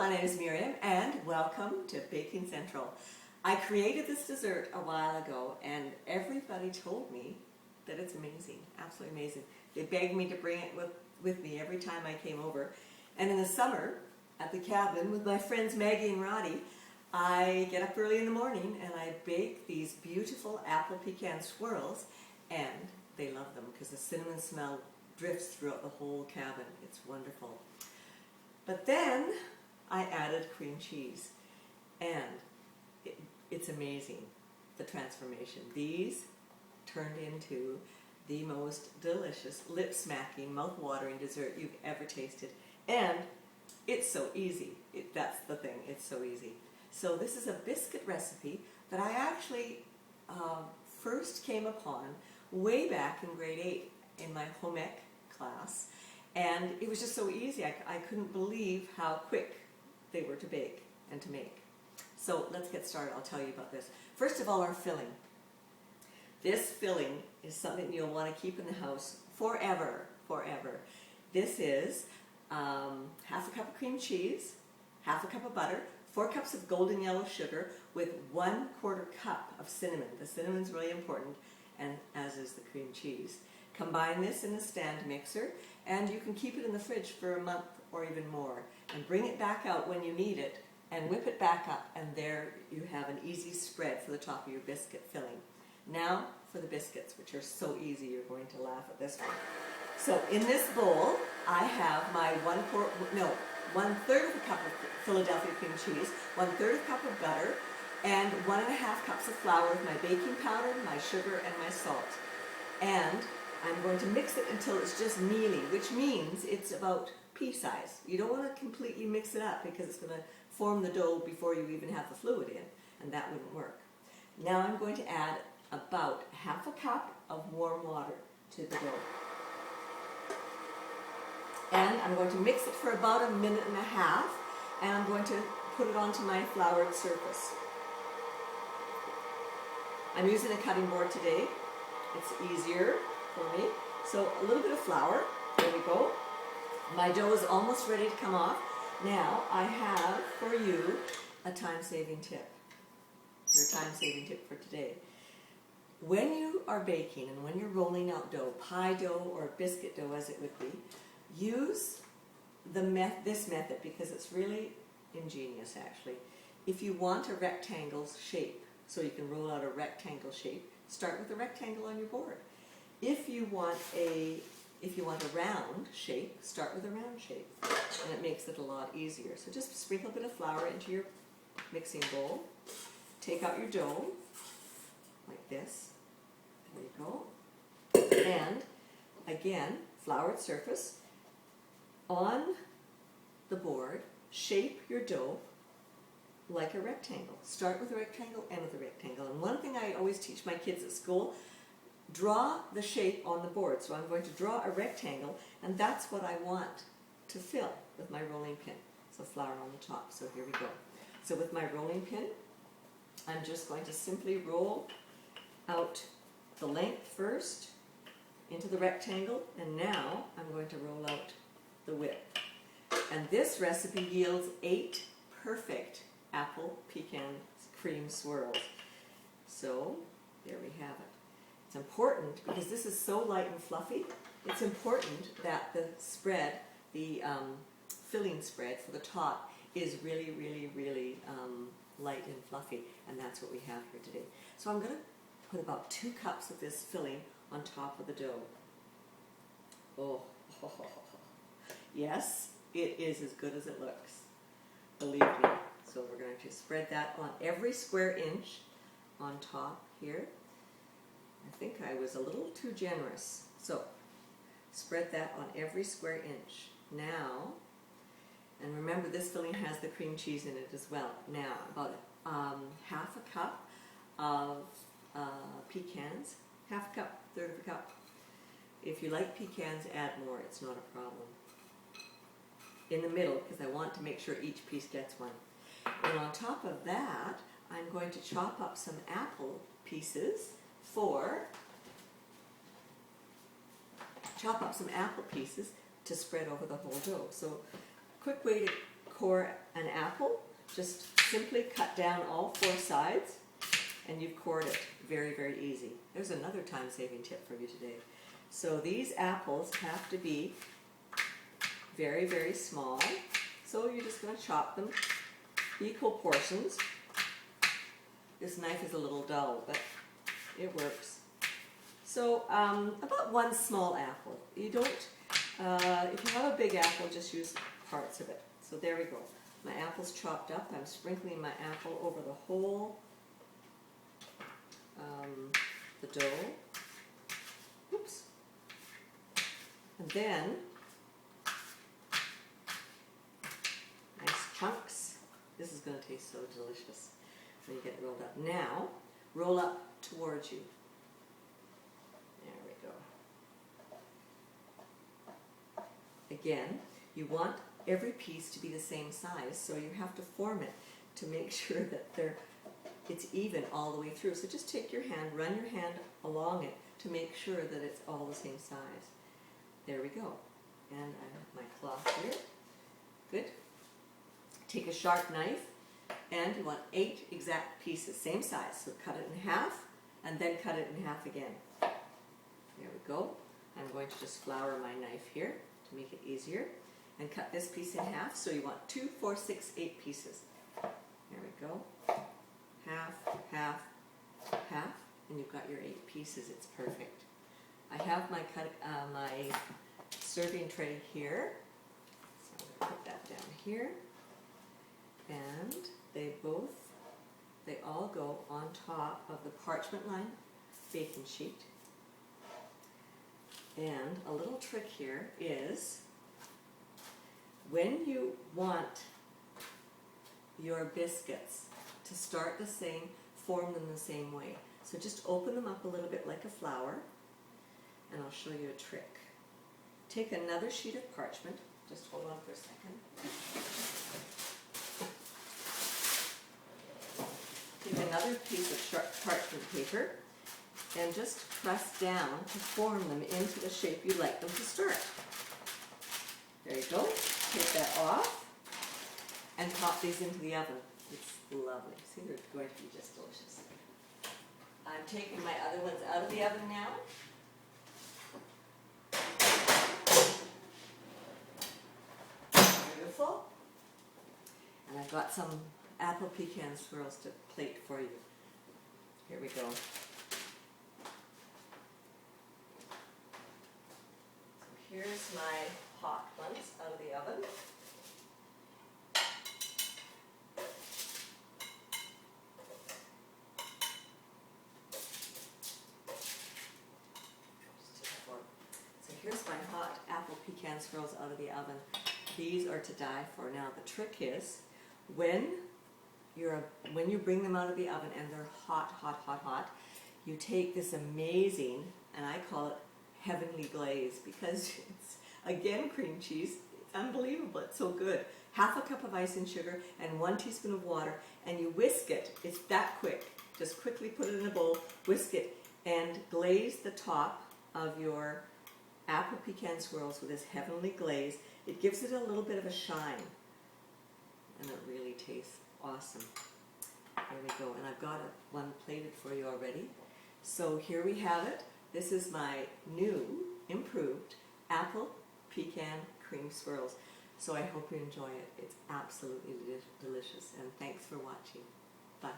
my name is Miriam and welcome to Baking Central. I created this dessert a while ago and everybody told me that it's amazing, absolutely amazing. They begged me to bring it with me every time I came over. And in the summer at the cabin with my friends Maggie and Roddy, I get up early in the morning and I bake these beautiful apple pecan swirls, and they love them because the cinnamon smell drifts throughout the whole cabin. It's wonderful. But then I added cream cheese, and it's amazing, the transformation. These turned into the most delicious, lip-smacking, mouth-watering dessert you've ever tasted. And it's so easy. That's the thing, it's so easy. So this is a biscuit recipe that I actually first came upon way back in grade 8 in my home ec class. And it was just so easy. I couldn't believe how quick they were to bake and to make. So let's get started. I'll tell you about this. First of all, our filling. This filling is something you'll want to keep in the house forever, forever. This is half a cup of cream cheese, half a cup of butter, 4 cups of golden yellow sugar with 1/4 cup of cinnamon. The cinnamon's really important, and as is the cream cheese. Combine this in a stand mixer, and you can keep it in the fridge for a month or even more. And bring it back out when you need it, and whip it back up, and there you have an easy spread for the top of your biscuit filling. Now for the biscuits, which are so easy, you're going to laugh at this one. So in this bowl, I have my 1/3 of a cup of Philadelphia cream cheese, 1/3 cup of butter, and 1½ cups of flour with my baking powder, my sugar, and my salt. And I'm going to mix it until it's just mealy, which means it's about pea size. You don't want to completely mix it up because it's going to form the dough before you even have the fluid in, and that wouldn't work. Now I'm going to add about ½ cup of warm water to the dough. And I'm going to mix it for about 1.5 minutes, and I'm going to put it onto my floured surface. I'm using a cutting board today. It's easier for me. So a little bit of flour, there we go. My dough is almost ready to come off. Now I have for you a time-saving tip. Your time-saving tip for today. When you are baking and when you're rolling out dough, pie dough or biscuit dough as it would be, use this method because it's really ingenious actually. If you want a rectangle shape, so you can roll out a rectangle shape, start with a rectangle on your board. If you want a round shape, start with a round shape, and it makes it a lot easier. So just sprinkle a bit of flour into your mixing bowl, take out your dough, like this, there you go, and again, floured surface, on the board, shape your dough like a rectangle. Start with a rectangle, end with a rectangle. And one thing I always teach my kids at school, draw the shape on the board. So I'm going to draw a rectangle, and that's what I want to fill with my rolling pin. So flour on the top. So here we go. So with my rolling pin, I'm just going to simply roll out the length first into the rectangle, and now I'm going to roll out the width. And this recipe yields 8 perfect apple pecan cream swirls. So there we have it. It's important because this is so light and fluffy. It's important that the spread, the filling spread for the top is really, really, really light and fluffy, and that's what we have here today. So I'm going to put about 2 cups of this filling on top of the dough. Oh, yes, it is as good as it looks. Believe me. So we're going to spread that on every square inch on top here. I think I was a little too generous. So spread that on every square inch. Now, and remember this filling has the cream cheese in it as well. Now, about ½ a cup of pecans, ½ a cup, 1/3 of a cup. If you like pecans, add more. It's not a problem. In the middle, because I want to make sure each piece gets one. And on top of that, I'm going to chop up some apple pieces to spread over the whole dough. So quick way to core an apple, just simply cut down all 4 sides and you've cored it. Very, very easy. There's another time-saving tip for you today. So these apples have to be very, very small. So you're just going to chop them equal portions. This knife is a little dull, but it works. So about 1 small apple. You don't, if you have a big apple, just use parts of it. So there we go. My apple's chopped up. I'm sprinkling my apple over the whole the dough. Oops. And then nice chunks. This is going to taste so delicious when you get it rolled up. Now, roll up towards you. There we go. Again, you want every piece to be the same size, so you have to form it to make sure that it's even all the way through. So just take your hand, run your hand along it to make sure that it's all the same size. There we go. And I have my cloth here. Good. Take a sharp knife, and you want 8 exact pieces, same size. So cut it in half, and then cut it in half again. There we go. I'm going to just flour my knife here to make it easier, and cut this piece in half. So you want 2, 4, 6, 8 pieces. There we go. Half, half, half, and you've got your 8 pieces. It's perfect. I have my my serving tray here, so I'm going to put that down here, and they all go on top of the parchment lined baking sheet. And a little trick here is, when you want your biscuits to start the same, form them the same way. So just open them up a little bit like a flower, and I'll show you a trick. Take another sheet of parchment, just hold on for a second. Take another piece of sharp parchment paper and just press down to form them into the shape you'd like them to start. There you go. Take that off and pop these into the oven. It's lovely. See, they're going to be just delicious. I'm taking my other ones out of the oven now. Beautiful. And I've got some apple pecan swirls to plate for you. Here we go. So here's my hot ones out of the oven. Here's my hot apple pecan swirls out of the oven. These are to die for. Now the trick is, when you bring them out of the oven and they're hot, hot, hot, hot, you take this amazing, and I call it heavenly glaze, because it's, again, cream cheese. It's unbelievable. It's so good. Half a cup of icing sugar and 1 teaspoon of water, and you whisk it. It's that quick. Just quickly put it in a bowl, whisk it, and glaze the top of your apple pecan swirls with this heavenly glaze. It gives it a little bit of a shine, and it really tastes awesome. There we go, and I've got one plated for you already. So here we have it. This is my new, improved apple pecan cream swirls. So I hope you enjoy it. It's absolutely delicious, and thanks for watching. Bye.